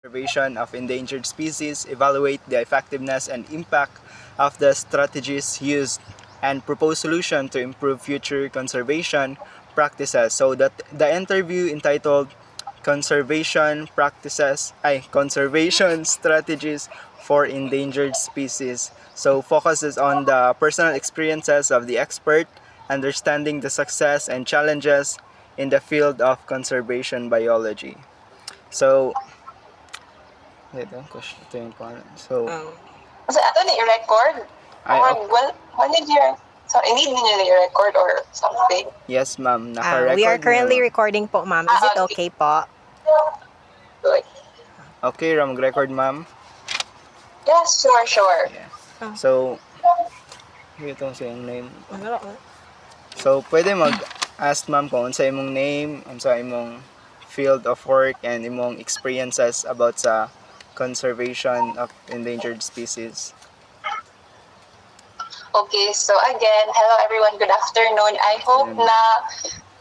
conservation of endangered species, evaluate the effectiveness and impact of the strategies used, and propose solutions to improve future conservation practices. So that the interview entitled Conservation Strategies for Endangered Species. So focuses on the personal experiences of the expert, understanding the success and challenges in the field of conservation biology. So, ito yung pangalan. So, So, ato na i-record? When did you, so, need niyo i-record or something? Yes, ma'am. Naka-record We are currently na, recording po, ma'am. Is it okay po? Good. Okay, mag-record, ma'am? Yes, sure. Yeah. So, ito sa yung name. So, pwede mag-ask, ma'am, kung sa imong name, sa imong field of work, and imong experiences about sa conservation of endangered species. Okay, so again, hello everyone, good afternoon. I hope na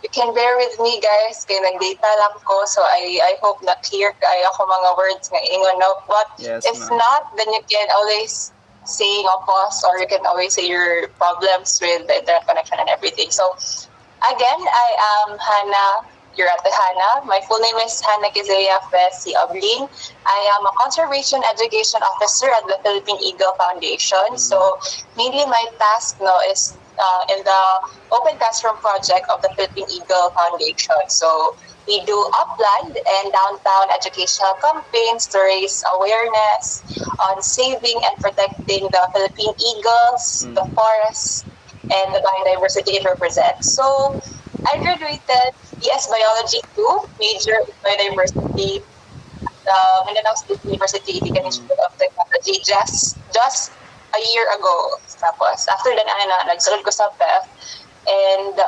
you can bear with me guys, kaya nag-data lang ko, so I hope na clear kayo ako mga words nga ingon, no? But Yes, if ma'am. not, then you can always say pause, or you can always say your problems with the internet connection and everything. So again, I am Hannah, your Ate Hannah. My full name is Hannah Kizea Fesi Obling. I am a Conservation Education Officer at the Philippine Eagle Foundation. So mainly my task is in the Open Classroom project of the Philippine Eagle Foundation. So we do upland and downtown educational campaigns to raise awareness on saving and protecting the Philippine eagles, the forests, and the biodiversity it represents. So I graduated BS Biology 2, major in biodiversity, Mindanao State University, Iligan Institute of Technology, just a year ago. Tapos, after that, nagsunod ko sa PEF. And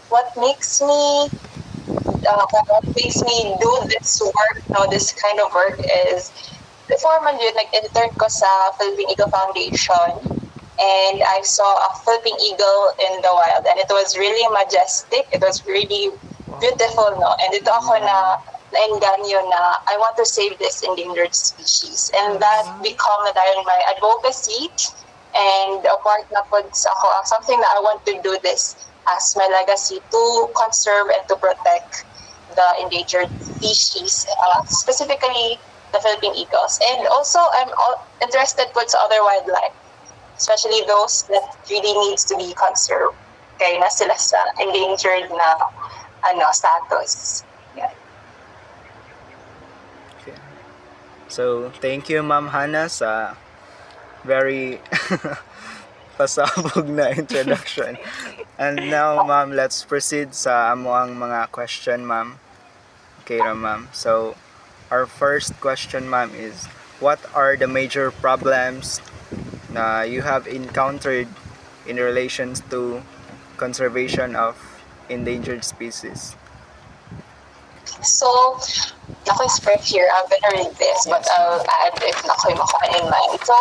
what makes me do this work, this kind of work is, before man yun, nag-intern ko sa Philippine Eagle Foundation. And I saw a Philippine eagle in the wild, and it was really majestic. It was really beautiful, no? And ito ako naengganyo na I want to save this endangered species, and that become na dahil my advocacy, and a part na po ako something that I want to do this as my legacy to conserve and to protect the endangered species, specifically the Philippine eagles. And also, I'm interested po sa other wildlife, especially those that really needs to be conserved. Kaya na sila sa endangered na status. Yeah. Okay. So, thank you, Ma'am Hannah, sa very pasabog na introduction. And now, ma'am, let's proceed sa amuang mga question, ma'am. Okay, ma'am. So, our first question, ma'am, is what are the major problems na you have encountered in relation to conservation of endangered species? So, nako'y spread here. I'm gonna read this, but I'll add if nako'y makuha in mind. So,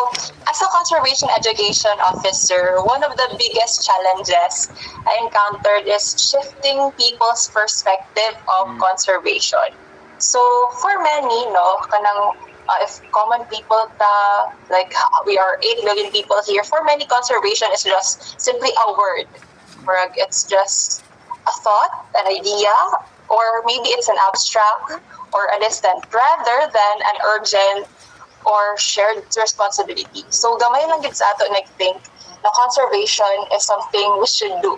as a conservation education officer, one of the biggest challenges I encountered is shifting people's perspective of conservation. So, for many, kanang if common people like we are 8 million people here, for many conservation is just simply a word, or it's just a thought, an idea, or maybe it's an abstract or a distant, rather than an urgent or shared responsibility. So gamay lang gid sa ato nag-think na conservation is something we should do.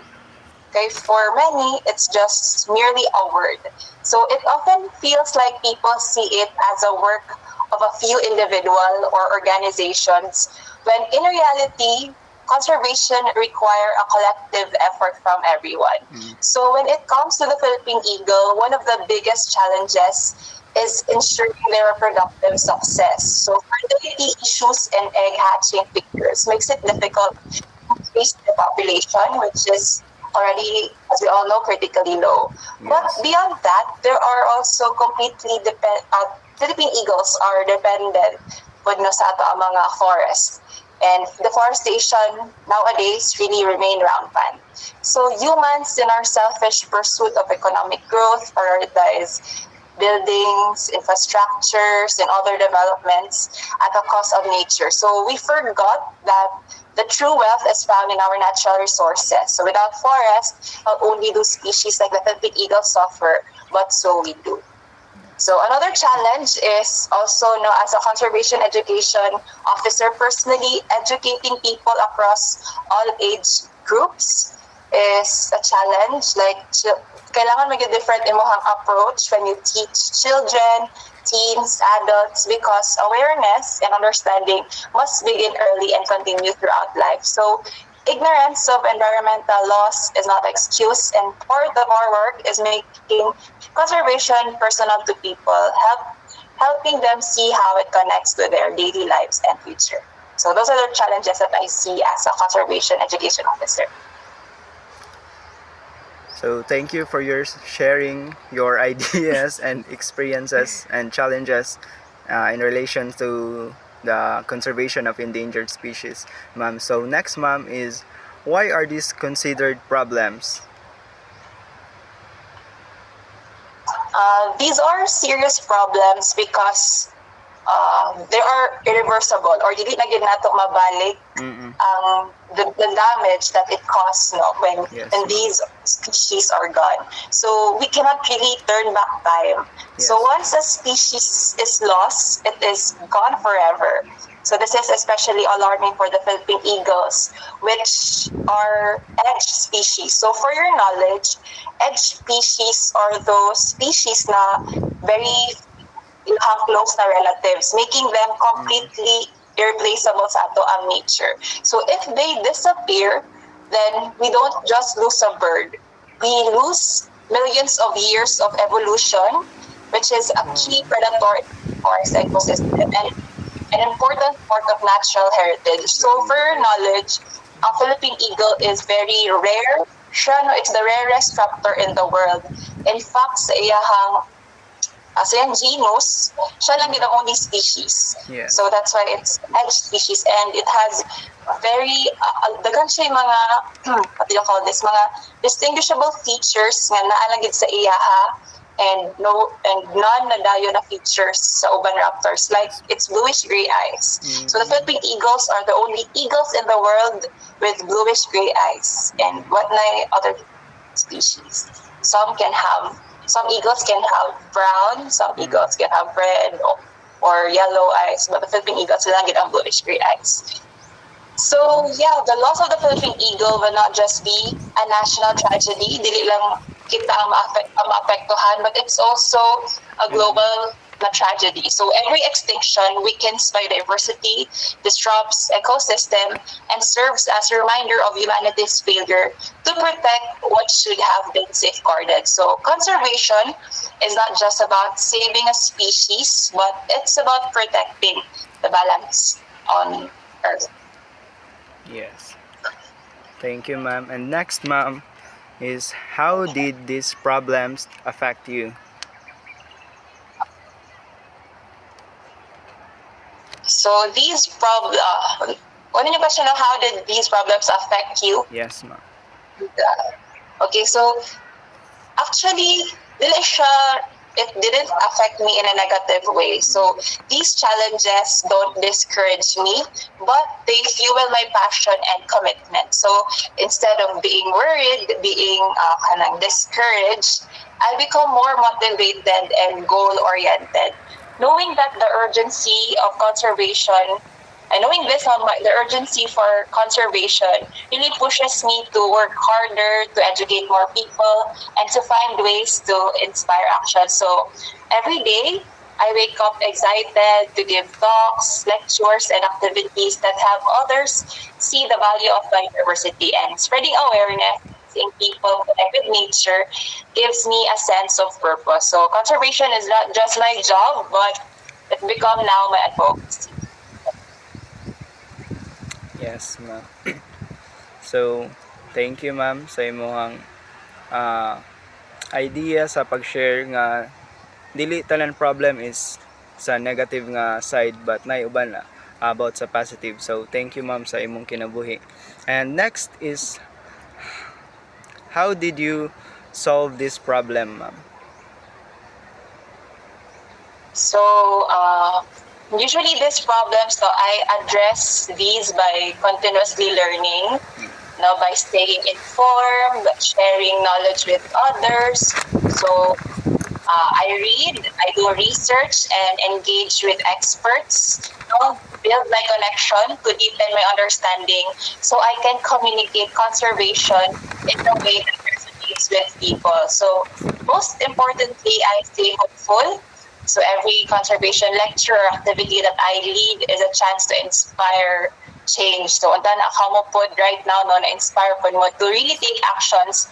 Okay, for many, it's just merely a word. So it often feels like people see it as a work of a few individual or organizations, when in reality, conservation require a collective effort from everyone. So when it comes to the Philippine eagle, one of the biggest challenges is ensuring their reproductive success. So fertility issues and egg hatching figures makes it difficult to increase the population, which is already, as we all know, critically low. Yes. But beyond that, there are also completely Philippine eagles are dependent sa ato ang mga forests. And deforestation nowadays really remain rampant. So humans, in our selfish pursuit of economic growth, prioritize buildings, infrastructures, and other developments at the cost of nature. So we forgot that the true wealth is found in our natural resources. So without forests, not only do species like the Philippine eagle suffer, but so we do. So another challenge is also, as a conservation education officer, personally educating people across all age groups is a challenge. Like, kailangan maging different imong approach when you teach children, teens, adults, because awareness and understanding must begin early and continue throughout life. So ignorance of environmental laws is not excuse, and part of our work is making conservation personal to people, helping them see how it connects to their daily lives and future. So those are the challenges that I see as a conservation education officer. So thank you for your sharing your ideas and experiences and challenges in relation to the conservation of endangered species, ma'am. So next, ma'am, is why are these considered problems? These are serious problems because they are irreversible, or dili na gid nato mabalik the damage that it caused when these species are gone. So we cannot really turn back time. Yes. So once a species is lost, it is gone forever. So this is especially alarming for the Philippine eagles, which are edge species. So for your knowledge, edge species are those species na very close na relatives, making them completely irreplaceable sa ato ang nature. So if they disappear, then we don't just lose a bird. We lose millions of years of evolution, which is a key predator in our ecosystem and an important part of natural heritage. So for your knowledge, ang Philippine eagle is very rare. It's the rarest raptor in the world. In fact, sa iyahang as in genus, siya lang din ang only species. Yeah. So that's why it's edge species, and it has very dagan siya mga what do you call this, mga distinguishable features nga naa lang gid sa iyaha, and none na dayo na features sa uban raptors, like its bluish gray eyes. So the Philippine eagles are the only eagles in the world with bluish gray eyes. And what na other species? Some eagles can have brown, some eagles can have red or yellow eyes, but the Philippine eagles lang get ang bluish gray eyes. So yeah, the loss of the Philippine eagle will not just be a national tragedy, dili lang kita ang maapektuhan, but it's also a global tragedy. So every extinction weakens biodiversity, disrupts ecosystem, and serves as a reminder of humanity's failure to protect what should have been safeguarded. So conservation is not just about saving a species, but it's about protecting the balance on Earth. Yes. Thank you, ma'am. And next, ma'am, is how did these problems affect you? So these problems, what did you question? How did these problems affect you? Yes, ma'am. Okay, so actually, it didn't affect me in a negative way. So these challenges don't discourage me, but they fuel my passion and commitment. So instead of being worried, being discouraged, I become more motivated and goal-oriented. Knowing that the urgency of conservation, and knowing this on the urgency for conservation really pushes me to work harder, to educate more people, and to find ways to inspire action. So every day, I wake up excited to give talks, lectures, and activities that help others see the value of biodiversity, and spreading awareness in people connect with nature gives me a sense of purpose. So conservation is not just my job, but it become now my advocacy. Yes, ma'am. So, thank you, ma'am, sa imong idea sa pag-share nga dili tanan problem is sa negative nga side, but naiuban na about sa positive. So, thank you, ma'am, sa imong kinabuhi. And next is, how did you solve this problem, ma'am? So, usually these problems, so I address these by continuously learning, by staying informed, sharing knowledge with others. So, I read, I do research, and engage with experts. Build my connection to deepen my understanding, so I can communicate conservation in a way that resonates with people. So, most importantly, I stay hopeful. So every conservation lecture or activity that I lead is a chance to inspire change. So, unta na ka mo pod right now, no, na-inspire pod mo to really take actions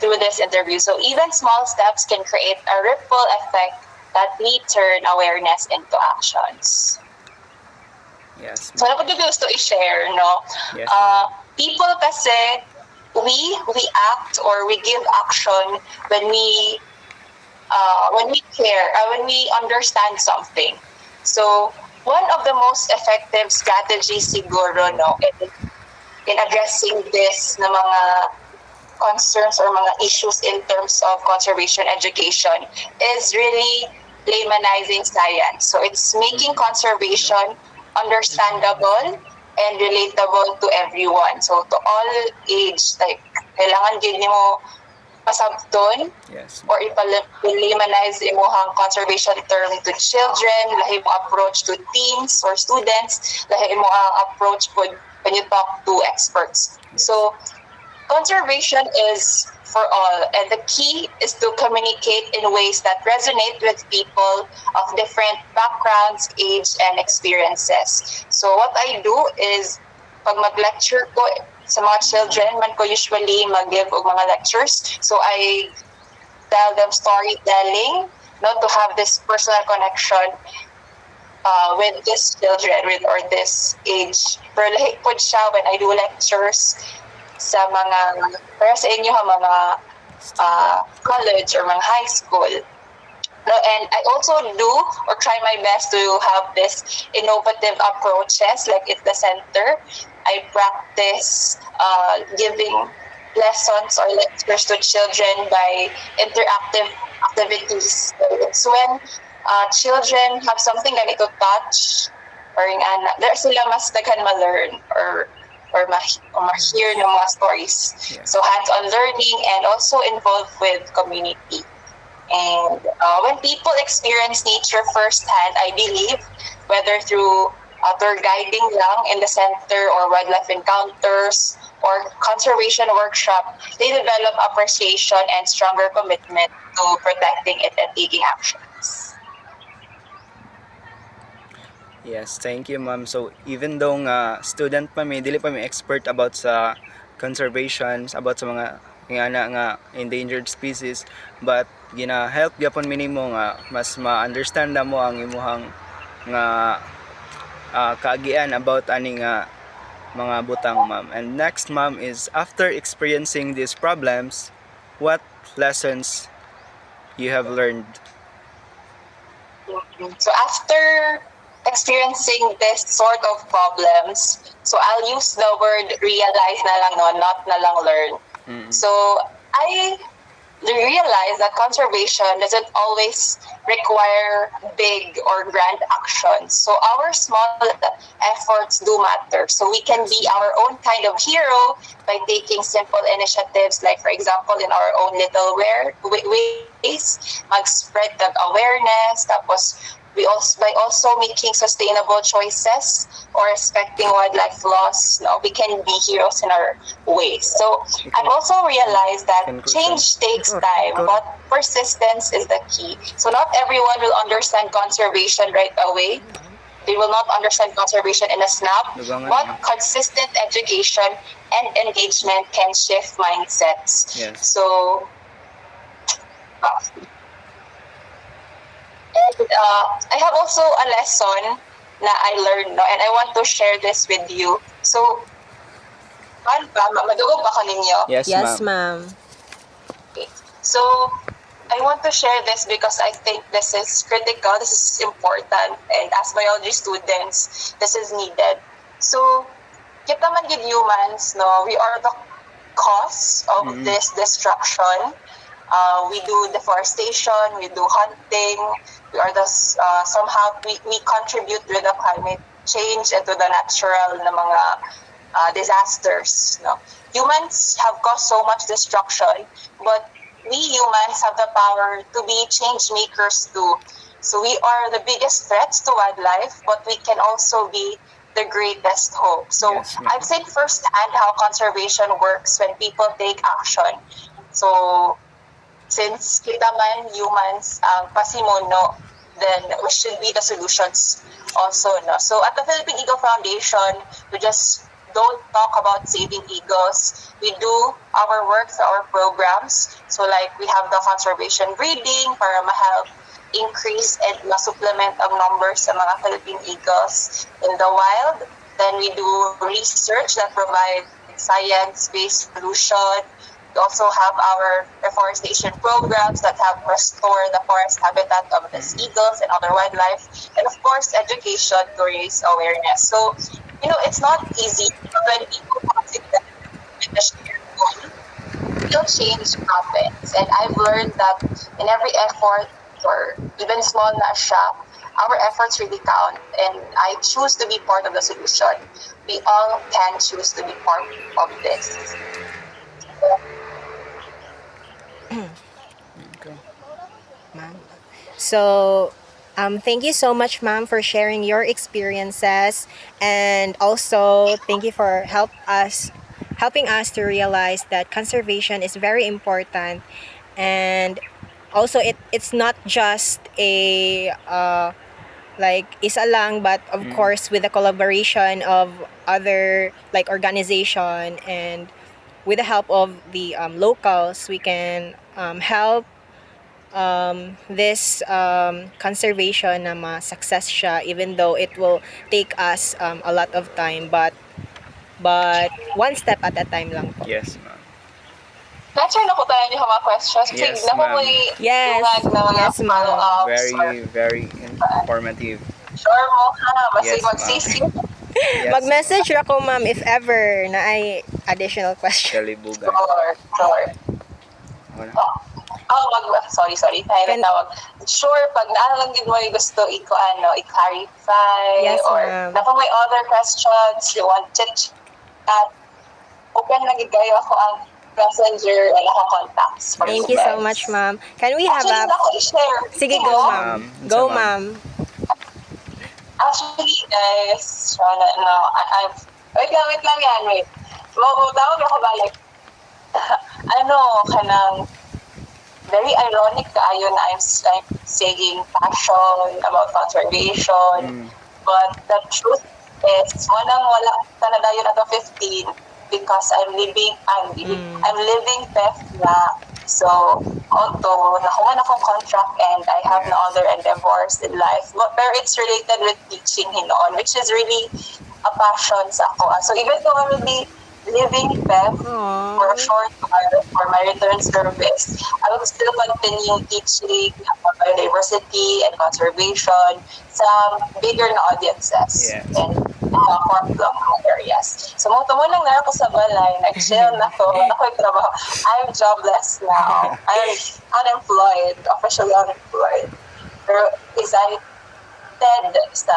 through this interview. So, even small steps can create a ripple effect that we turn awareness into actions. Yes, So, ma'am. ano ko gusto i-share, no? Yes, ma'am. People kasi, we act or we give action when we care, when we understand something. So, one of the most effective strategies siguro, no, in addressing this na mga concerns or mga issues in terms of conservation education is really laymanizing science. So, it's making conservation understandable and relatable to everyone. So, to all age, like, kailangan din mo pasabton Yes. or ipalimanize imuhang conservation term to children, lahi mo approach to teens or students, lahi mo approach when you talk to experts. So, conservation is for all, and the key is to communicate in ways that resonate with people of different backgrounds, age, and experiences. So, what I do is, pag mag-lecture ko sa mga children, man ko usually mag-give og mga lectures. So, I tell them storytelling, to have this personal connection with these children or this age. Pero lahi po siya when I do lectures sa mga, para sa inyo mga college or mga high school. And I also do or try my best to have this innovative approaches like at the center. I practice giving lessons or lectures to children by interactive activities. It's when children have something that to touch or there sila mas daghan ma-learn or ma-hear ng mga stories. Yeah. So hands-on learning and also involved with community. And when people experience nature firsthand, I believe, whether through tour guiding lang in the center or wildlife encounters or conservation workshop, they develop appreciation and stronger commitment to protecting it and taking actions. Yes, thank you, ma'am. So, even though nga student pa mi, dili pa mi expert about sa conservation, about sa mga nga endangered species, but gina-help gyapon mi nimo nga mas ma-understand na mo ang imuhang nga kaagian about ani nga mga butang, ma'am. And next, ma'am, is after experiencing these problems, what lessons you have learned? So after experiencing this sort of problems, so I'll use the word realize na lang, no, not na lang learn. So I realize that conservation doesn't always require big or grand actions. So our small efforts do matter. So we can be our own kind of hero by taking simple initiatives, like for example, in our own little ways, mag-spread that awareness, tapos by also making sustainable choices or respecting wildlife laws, we can be heroes in our ways. So I've also realized that change takes time, but persistence is the key. So not everyone will understand conservation right away. They will not understand conservation in a snap, but consistent education and engagement can shift mindsets. Yes. So and I have also a lesson na I learned, and I want to share this with you. So, madugog ba ko ninyo? Yes, ma'am. Okay. So, I want to share this because I think this is critical, this is important, and as biology students, this is needed. So, kita man gid humans, we are the cause of this destruction. We do deforestation, we do hunting. We are somehow we contribute with the climate change and to the natural na mga disasters. No? Humans have caused so much destruction, but we humans have the power to be change makers too. So we are the biggest threats to wildlife, but we can also be the greatest hope. So Yes, ma'am. I've seen firsthand how conservation works when people take action. So since kita man humans ang pasimuno, then we should be the solutions also. No? So at the Philippine Eagle Foundation, we just don't talk about saving eagles. We do our work through our programs. So like we have the conservation breeding para ma-help increase and ma-supplement ang numbers sa mga Philippine eagles in the wild. Then we do research that provide science-based solution. We also have our reforestation programs that help restore the forest habitat of these eagles and other wildlife. And of course, education to raise awareness. So, it's not easy, but when people consider with the shared goal, real change happens. And I've learned that in every effort, or even small na siya, our efforts really count. And I choose to be part of the solution. We all can choose to be part of this. Okay. Ma'am. So, thank you so much, ma'am, for sharing your experiences, and also thank you for helping us to realize that conservation is very important, and also it's not just a like isa lang, but of course with the collaboration of other like organization, and with the help of the locals, we can help this conservation na ma-success siya, even though it will take us a lot of time, but one step at a time lang po. Yes, ma'am. Answer na ko tayo yung mga questions. Yes, Sige, ma'am. may Yes. dungag na mga Yes, ma'am. follow-ups. Very informative. Sure mo ha, basta Yes, ma'am. mag-CC. Yes, Mag-message ra ko, ma'am, if ever na ay additional question. Kalibugan. Sure. Wala. Sorry. Tayo Can- na tawag. Sure, pag naalang din mo yung gusto i-clarify, Yes, or ma'am. na may other questions, you want to chat, open na gid kayo ako ang messenger and ako contacts. for Thank you you so guys. much, ma'am. Can we have Actually, a... ako i-share. Sige, Ito, go, ah. ma'am. Ma'am. Go, Sa ma'am. ma'am. Actually, guys, I've... Wait lang yan, wait. Tawag ako balik. Kanang very ironic kaayo na I'm saying passion about conservation, but the truth is, wala tanadayon na to 15 because I'm living theft na. So, although nakuha na akong contract and I have no other endeavors in life, but it's related with teaching hinoon, which is really a passion sa ako. So, even though I will be living theft for a short while for my return service, I will still continue teaching about biodiversity and conservation sa bigger na audiences Yes. and far-flung areas. So, mo lang na ako sa balay, nag-chill na ko, ako'y trabaho. I'm jobless now. I'm unemployed, officially unemployed. Pero excited sa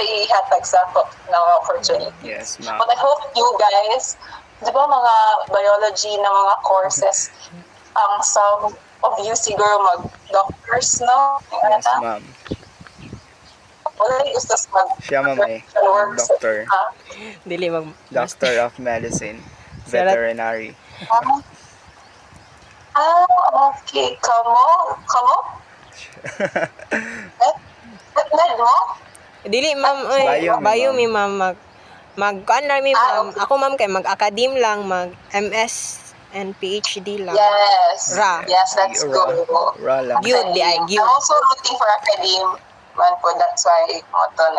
ihatag sa ng opportunity. Yes, ma'am. But I hope you guys, di ba mga biology na mga courses, some of you siguro mag-doctors, no? Yes, ma'am. Wala yung gusto sa Siya, ma'am, eh. works. Doctor. Dili mag... Doctor of Medicine. Veterinary. Okay. Kamo? Med mo? Dili, ma'am. Bio, Bio ma'am. mi, ma'am. Kuan ra mi, ma'am. Okay. Ako, ma'am, kay mag-academe lang, mag-MS and PhD lang. Yes. Ra. Yes, let's go. Ra lang. Gyud, di ay, gyud. I'm also rooting for academe. Man po, that's why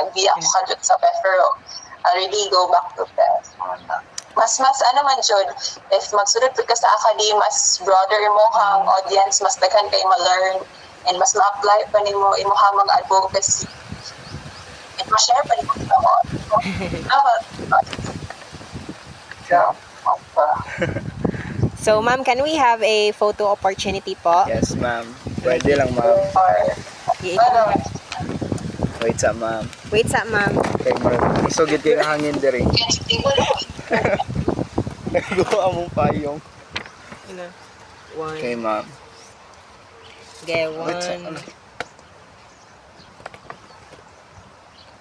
nagbiya ko ka sa PEF, pero I really go back to PEF. Mas man jud, if magsulod ka sa academe, mas broader mo hang audience, mas daghan kay ma-learn, and mas ma-apply pa nimo imuhang mga advocacy. And ma-share pa nimo sa mga. So, ma'am, can we have a photo opportunity po? Yes, ma'am. Pwede lang, ma'am. Or, Yeah. ano, Wait sa ma'am. Wait sa ma'am. Kay marag isugid kay hangin diri. against table. Gawa mong payong. Ano? One. Kay ma'am. Okay, Wait sa one.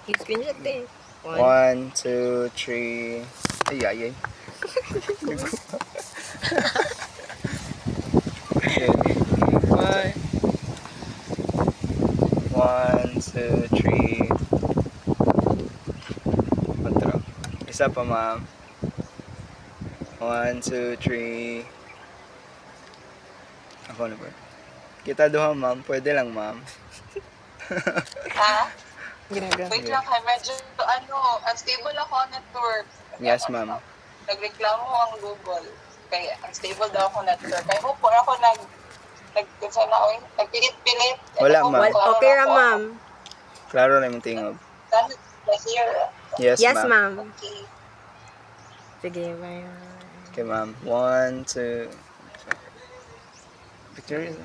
Yung screenshot eh. 1, 2, 3. Ay, ay, ay. Okay. One. 1, 2, 3. Patro. Isa pa, ma'am. 1, 2, 3. Ako na ba? Kita duha, ma'am. Pwede lang, ma'am. Ha? Ginagawa. Wait lang, kay medyo, unstable ako ang network. Yes, ma'am. Nagreklamo ang Google. Kaya, unstable daw ako network. Kaya po, ako nagpilit-pilit. Wala, ma'am. Okay ra, ma'am. Klaro na yung tingog. Here. Yes, Yes, ma'am. ma'am. Okay. Sige, bye. Okay, ma'am. 1, 2. Picture is...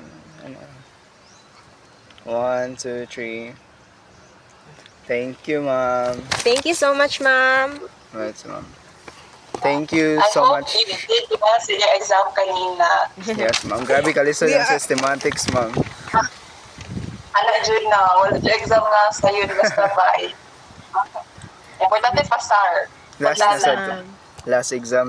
Ano? 1, 2, 3. Thank you, ma'am. Thank you so much, ma'am. Right, ma'am. Thank you I so hope much. you did well sa your exam kanina. Yes, ma'am. Grabe kalisod yung systematics, ma'am. Ano, June na, wala yung exam na sa yun, basta ba eh. Importante pasar. Last na Paglalan. sa last exam